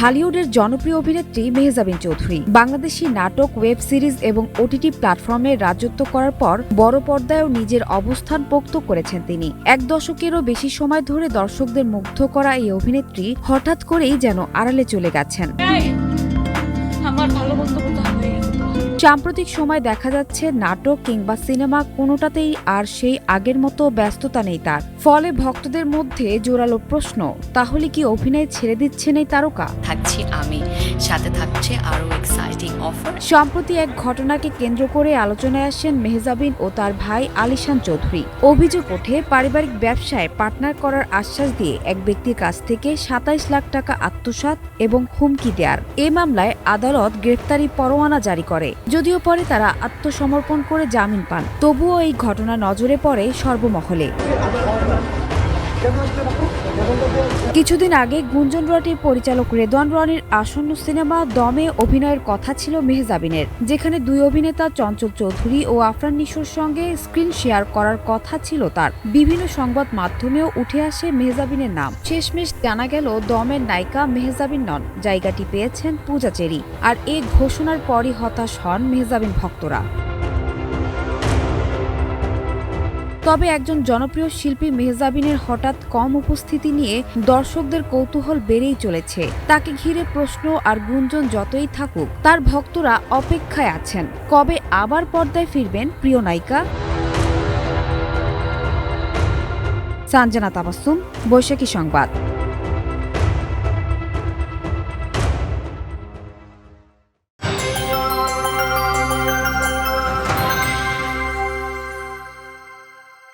ঢালিউডের জনপ্রিয় অভিনেত্রী মেহজাবিন চৌধুরী বাংলাদেশি নাটক, ওয়েব সিরিজ এবং ওটিটি প্ল্যাটফর্মে রাজত্ব করার পর বড় পর্দায়ও নিজের অবস্থান পোক্ত করেছেন তিনি। এক দশকেরও বেশি সময় ধরে দর্শকদের মুগ্ধ করা এই অভিনেত্রী হঠাৎ করেই যেন আড়ালে চলে গেছেন। সাম্প্রতিক সময় দেখা যাচ্ছে নাটক কিংবা সিনেমা কোনোটাতেই আর সেই আগের মতো ব্যস্ততা নেই তার। ফলে ভক্তদের মধ্যে জোরালো প্রশ্ন, তাহলে কি অভিনয় ছেড়ে দিচ্ছেন এই তারকা? থাকছি আমি, সাথে থাকছে আরো এক্সাইটিং অফার। সম্প্রতি এক ঘটনাকে কেন্দ্র করে আলোচনায় আসেন মেহজাবিন ও তার ভাই আলিশান চৌধুরী। অভিযোগ ওঠে, পারিবারিক ব্যবসায় পার্টনার করার আশ্বাস দিয়ে এক ব্যক্তির কাছ থেকে ২৭ লাখ টাকা আত্মসাৎ এবং হুমকি দেয়ার। এ মামলায় আদালত গ্রেফতারি পরোয়ানা জারি করে। যদিও পরে তারা আত্মসমর্পণ করে জামিন পান, তবুও এই ঘটনা নজরে পড়ে সর্বমহলে। কিছুদিন আগে গুঞ্জন রটির পরিচালক রেদওয়ান রনির আসন্ন সিনেমা দমে অভিনয়ের কথা ছিল মেহজাবিনের, যেখানে দুই অভিনেতা চঞ্চল চৌধুরী ও আফরান নিশোর সঙ্গে স্ক্রিন শেয়ার করার কথা ছিল তার। বিভিন্ন সংবাদ মাধ্যমেও উঠে আসে মেহজাবিনের নাম। শেষমেশ জানা গেল দমের নায়িকা মেহজাবিন নন, জায়গাটি পেয়েছেন পূজা চেরি। আর এ ঘোষণার পরই হতাশ হন মেহজাবিন ভক্তরা। তবে একজন জনপ্রিয় শিল্পী মেহজাবিনের হঠাৎ কম উপস্থিতি নিয়ে দর্শকদের কৌতূহল বেড়েই চলেছে। তাকে ঘিরে প্রশ্ন আর গুঞ্জন যতই থাকুক, তার ভক্তরা অপেক্ষায় আছেন কবে আবার পর্দায় ফিরবেন প্রিয় নায়িকা। সানজানা তাবাসসুম, বৈশাখী সংবাদ।